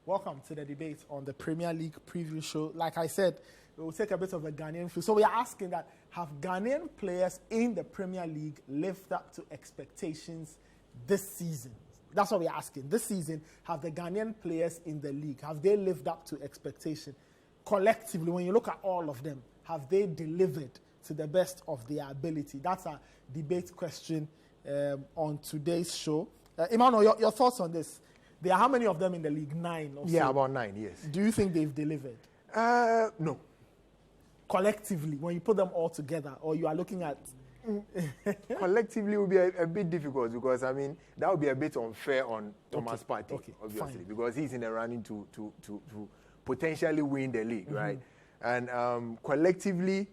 Welcome to the debate on the Premier League preview show. Like I said, we will take a bit of a Ghanaian feel. So we are asking that, have Ghanaian players in the Premier League lived up to expectations this season? That's what we're asking. This season, have the Ghanaian players in the league, have they lived up to expectation? Collectively, when you look at all of them, have they delivered to the best of their ability? That's our debate question on today's show. Emmanuel, your thoughts on this? There are how many of them in the league? 9 or so? Yeah, about 9, yes. Do you think they've delivered? No. Collectively, when you put them all together, or you are looking at... Collectively, it will be a bit difficult because, I mean, that would be a bit unfair on Thomas Partey, obviously, fine. Because he's in the running to potentially win the league, right? And collectively,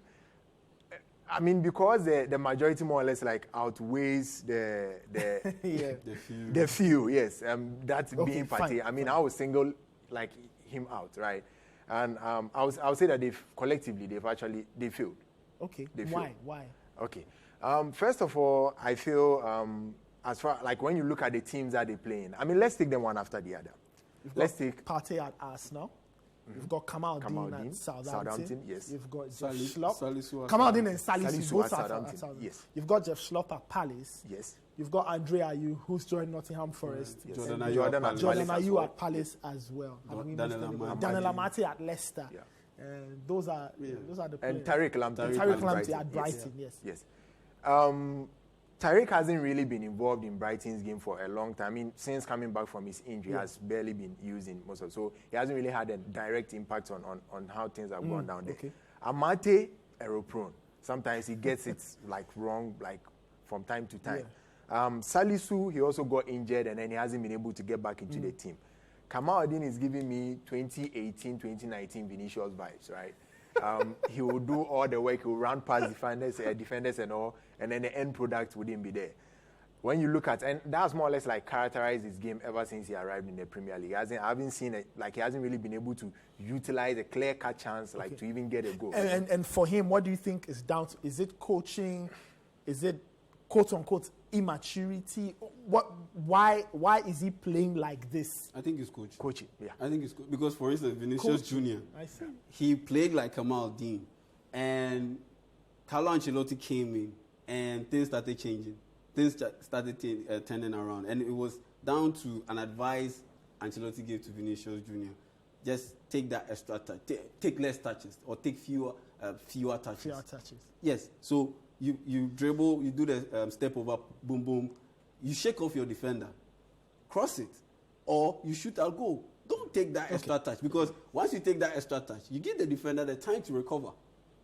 I mean, because the majority more or less like outweighs the few, yes. That's being Partey. I mean, I would single like him out, right? And I would say that they've failed. Okay. Why? Okay. First of all, I feel as far like when you look at the teams that they're playing, I mean, let's take them one after the other. Let's take Partey at Arsenal. You've got Kamaldeen at Southampton. Yes. You've got Jeff Schlupp. Kamaldeen and Salisu both at Southampton. Yes. You've got Jeff Schlupp at Palace. Yes. You've got Andre Ayew, who's joined Nottingham Forest. Yes. Jordan Ayew at Palace as well. Daniel Amati at Leicester. Yeah. Those are the players. And Tariq Lamptey at Brighton. Yes. Tariq hasn't really been involved in Brighton's game for a long time. I mean, since coming back from his injury, he has barely been using most of it. So he hasn't really had a direct impact on how things have gone down there. Okay. Amate, error-prone. Sometimes he gets it like wrong, like from time to time. Yeah. Salisu, he also got injured and then he hasn't been able to get back into the team. Kamaldeen is giving me 2018, 2019 Vinicius vibes, right? He will do all the work. He will run past defenders and all, and then the end product wouldn't be there. When you look at, and that's more or less like characterized his game ever since he arrived in the Premier League. I haven't seen it, like he hasn't really been able to utilize a clear-cut chance, like to even get a goal. And for him, what do you think is down to? Is it coaching? Is it quote-unquote immaturity? Why is he playing like this? I think it's coaching. Coaching, yeah. I think it's because, for instance, Vinicius Junior, he played like Kamaldeen, and Carlo Ancelotti came in, and things started changing. Things started turning around, and it was down to an advice Ancelotti gave to Vinicius Junior. Just take that extra touch, take less touches, or take fewer touches. Fewer touches. Yes. So you dribble, you do the step over, boom, boom. You shake off your defender, cross it, or you shoot a goal. Don't take that extra touch, because once you take that extra touch, you give the defender the time to recover.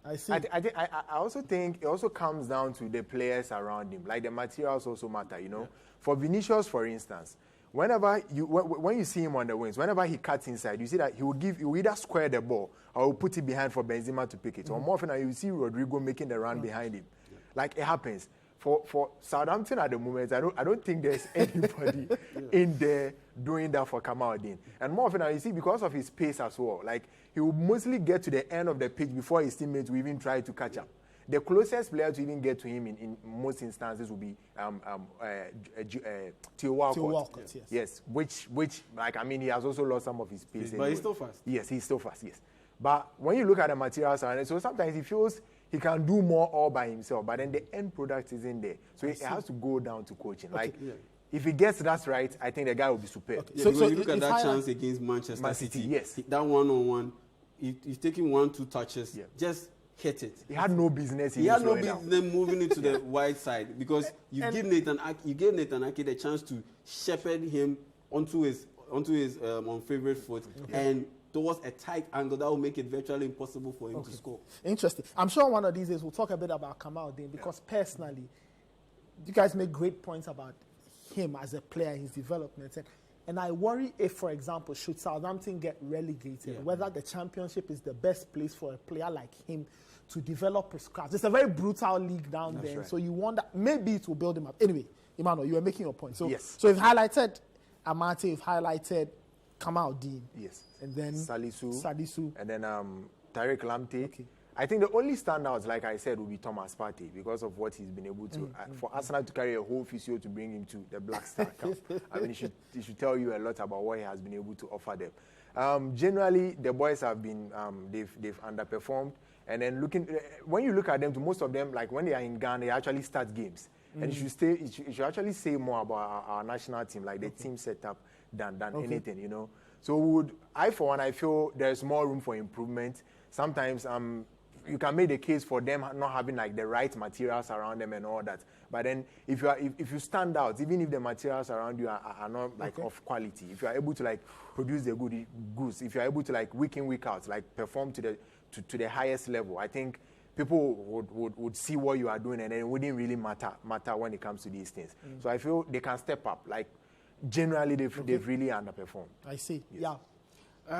I see. I also think it also comes down to the players around him. Like the materials also matter, you know. Yeah. For Vinicius, for instance, when you see him on the wings, whenever he cuts inside, you see that he will either square the ball or will put it behind for Benzema to pick it. Or more often, you see Rodrigo making the run behind him. Yeah. Like it happens. For Southampton at the moment, I don't think there's anybody in there doing that for Kamaldeen. And more often, you see, because of his pace as well, like he will mostly get to the end of the pitch before his teammates will even try to catch up. The closest player to even get to him in most instances will be Theo Walcott. Yes, which like I mean, he has also lost some of his pace. But he's still fast. Yes, he's still fast. Yes, but when you look at the materials around it, so sometimes he feels he can do more all by himself, but then the end product isn't there. So it has to go down to coaching. Okay. If he gets that right, I think the guy will be superb. Okay. Yeah, so you look at that chance against Manchester City. Yes. That one-on-one, he's taking 1-2 touches, just hit it. He had no business. He had no business moving into the wide side, because you gave Nathan Ake the chance to shepherd him onto his unfavored foot and towards a tight angle that will make it virtually impossible for him to score. Interesting. I'm sure one of these days we'll talk a bit about Kamaldeen, because personally, you guys make great points about him as a player, his development. And I worry if, for example, should Southampton get relegated, whether the Championship is the best place for a player like him to develop his craft. It's a very brutal league down there, so you wonder, maybe it will build him up. Anyway, Emmanuel, you were making your point. So you've highlighted Amate, you've highlighted Kamaldeen. Yes. And then Salisu. And then Tariq Lamptey. Okay. I think the only standouts, like I said, will be Thomas Partey because of what he's been able to. For Arsenal to carry a whole physio to bring him to the Black Star camp, I mean, it should tell you a lot about what he has been able to offer them. Generally, the boys have been they've underperformed. And then when you look at them, to most of them, like when they are in Ghana, they actually start games. And you should actually say more about our national team, like the team setup than anything, you know. So for one, I feel there's more room for improvement. Sometimes you can make the case for them not having like the right materials around them and all that. But then if you stand out, even if the materials around you are not like of quality, if you are able to like produce the goods, if you are able to like week in, week out, like perform to the highest level, I think people would see what you are doing, and then it wouldn't really matter when it comes to these things. So I feel they can step up. Like generally, they've really underperformed. I see. Yes. Yeah.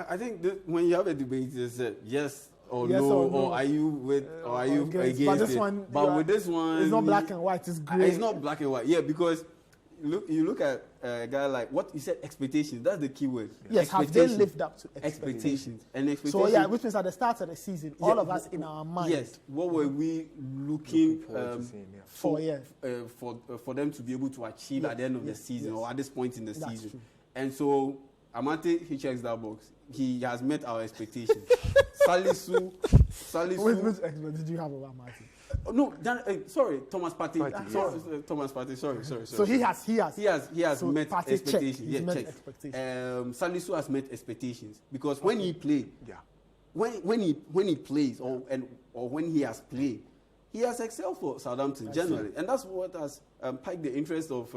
I think when you have a debate, it's yes or no, or are you with, or are you against but this it? One, but with this one, it's not black and white. It's grey. It's not black and white. Yeah, because you look at a guy like what you said, expectations. That's the key word. Yes, have they lived up to expectations? So yeah, which means at the start of the season, all of us in our mind. Yes, what were we looking for them to be able to achieve at the end of the season or at this point in the season? True. And so Amate, he checks that box. He has met our expectations. Salisu. Which expert did you have about Martin? No, sorry, Thomas Partey. Thomas Partey. Sorry. So he has met expectations. He's met expectations. Salisu has met expectations because when he played, when he plays or when he has played, he has excelled for Southampton generally, and that's what has piqued the interest of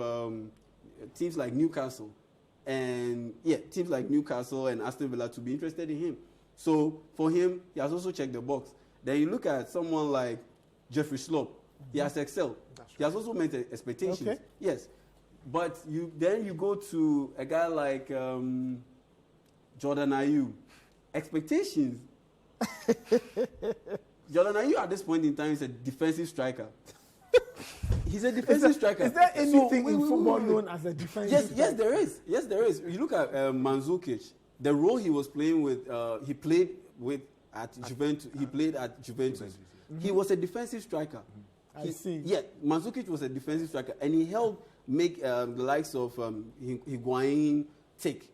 teams like Newcastle. And teams like Newcastle and Aston Villa to be interested in him. So for him, he has also checked the box. Then you look at someone like Jeffrey Slope. He has excelled. He has also met expectations. Okay. Yes. But you go to a guy like Jordan Ayew. Expectations. Jordan Ayew at this point in time is a defensive striker. He's a defensive striker. Is there anything in football known as a defensive striker? Yes, there is. You look at Mandzukic, the role he was playing with, he played at Juventus. He played at Juventus. He was a defensive striker. I see. Yeah, Mandzukic was a defensive striker, and he helped make the likes of Higuain tick.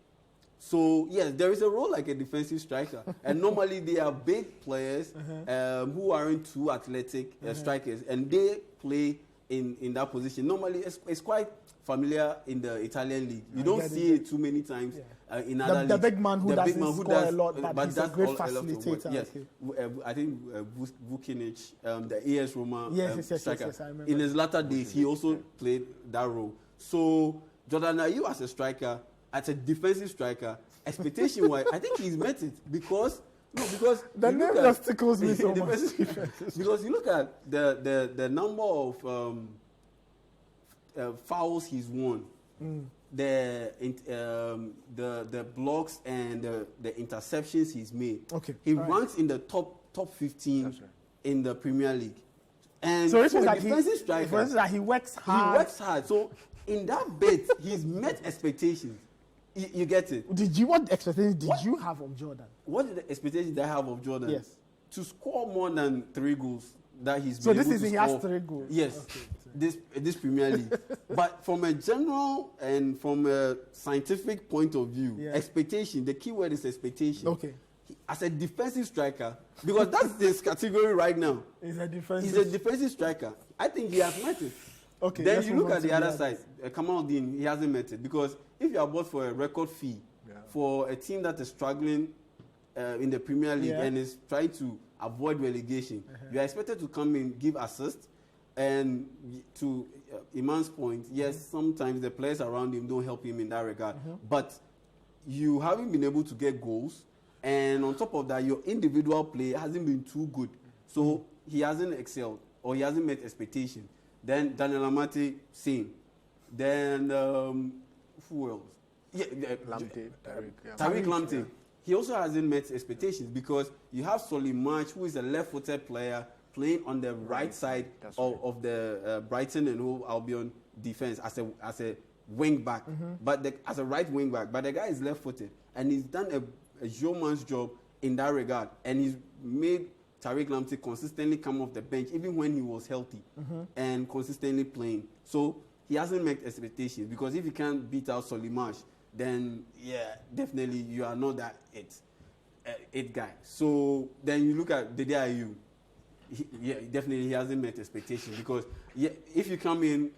So, yes, there is a role like a defensive striker. And normally they are big players who aren't too athletic strikers, and they play in that position. Normally, it's quite familiar in the Italian league. You don't see it too many times in other leagues. The big man who doesn't score a lot, but he's a great facilitator. Yes, I think Vukinic, the AS Roma striker, yes, I remember. in his latter days, he also played that role. So, Jordan Ayew as a striker, as a defensive striker, expectation-wise, I think he's met it because the name just tickles me so much. Because you look at the number of fouls he's won, the blocks and the interceptions he's made. Okay, he ranks in the top 15 in the Premier League. And so it means that he works hard. He works hard. So in that bit, he's met expectations. You get it? What expectations did you have of Jordan? What did the expectations did I have of Jordan? Yes. To score more than 3 goals that he's been able to score. So this season he has 3 goals? Yes. Okay. This Premier League. But from a general and from a scientific point of view, expectation, the key word is expectation. Okay. As a defensive striker, because that's this category right now. He's a defensive striker. I think he has met it. Okay. Then you look at the other side. Kamaldeen, he hasn't met it because if you are bought for a record fee for a team that is struggling in the Premier League and is trying to avoid relegation, you are expected to come in, give assist, and to Iman's point, yes, sometimes the players around him don't help him in that regard, but you haven't been able to get goals, and on top of that, your individual play hasn't been too good, so he hasn't excelled or he hasn't met expectation. Then Daniel Amate, same. Then who else? Tariq Lamptey. He also hasn't met expectations because you have Solly March, who is a left-footed player playing on the right side of the Brighton and Hove Albion defense as a wing back, as a right wing back. But the guy is left-footed, and he's done a yeoman's job in that regard, and he's made Tariq Lamptey consistently come off the bench, even when he was healthy, and consistently playing. So he hasn't met expectations, because if you can't beat out Solimarch, then yeah, definitely you are not that it guy. So then you look at Dede Ayew. Definitely he hasn't met expectations, because if you come in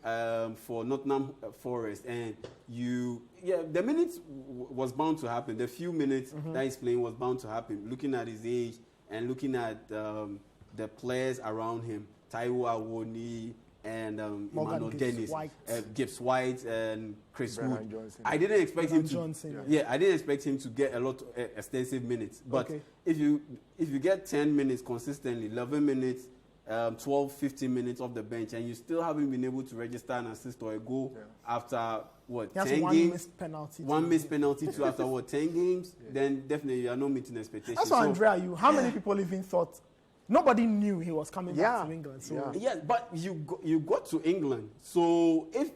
for Nottingham Forest and the minutes was bound to happen. The few minutes that he's playing was bound to happen. Looking at his age and looking at the players around him, Taiwo Awoni and Emmanuel Dennis, Gibbs White and Chris Wood. I didn't expect him to. I didn't expect him to get a lot of extensive minutes. But if you get 10 minutes consistently, 11 minutes, 12, 15 minutes off the bench, and you still haven't been able to register an assist or a goal after what, 10 games? One missed penalty too after what, 10 games? Then definitely you are not meeting expectations. That's why Andrea, how many people even thought? Nobody knew he was coming back to England. So. Yeah, but you got to England. So if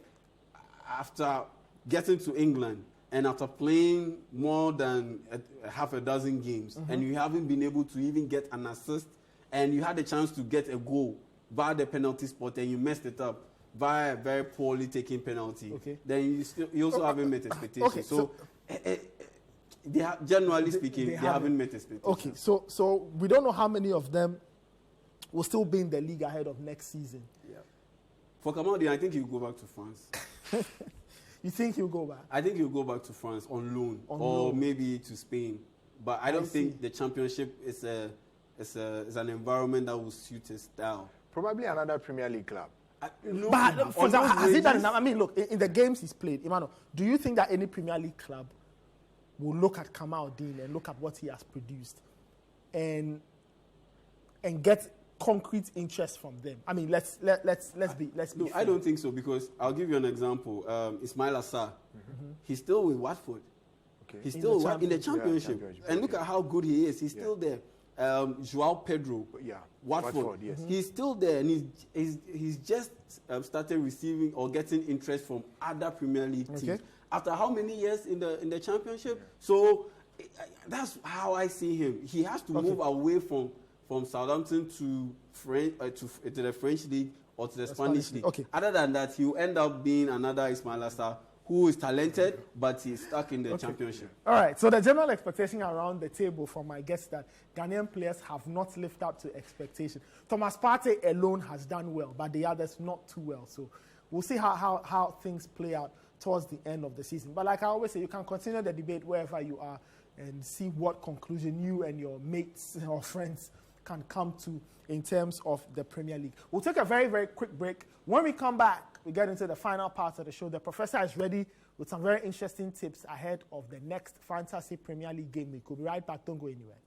after getting to England and after playing more than half a dozen games and you haven't been able to even get an assist, and you had a chance to get a goal via the penalty spot and you messed it up via a very poorly taken penalty, then you also haven't met expectations. So generally speaking, they haven't met expectations. Okay, so we don't know how many of them will still be in the league ahead of next season. Yeah. For Kamaldeen, I think he'll go back to France. You think he'll go back? I think he'll go back to France on loan, maybe to Spain. But I don't think the Championship is an environment that will suit his style. Probably another Premier League club. But for example, has he done enough? I mean, look, in the games he's played, Emmanuel, do you think that any Premier League club will look at Kamaldeen and look at what he has produced and get concrete interest from them? I mean, let's be fair. I don't think so, because I'll give you an example. Ismail Assar, he's still with Watford. Okay. He's still in the Championship. And look at how good he is. He's still there. Joao Pedro, Watford, yes. He's still there, and he's just started receiving or getting interest from other Premier League teams. After how many years in the Championship? So that's how I see him. He has to move away from Southampton to the French league or to the Spanish league. Other than that, he'll end up being another Ismail Assar who is talented, but he's stuck in the Championship. All right, so the general expectation around the table from my guests that Ghanaian players have not lived up to expectation. Thomas Partey alone has done well, but the others not too well. So we'll see how things play out towards the end of the season. But like I always say, you can continue the debate wherever you are and see what conclusion you and your mates or friends can come to in terms of the Premier League. We'll take a very, very quick break. When we come back, we get into the final part of the show. The professor is ready with some very interesting tips ahead of the next Fantasy Premier League game week. We'll be right back. Don't go anywhere.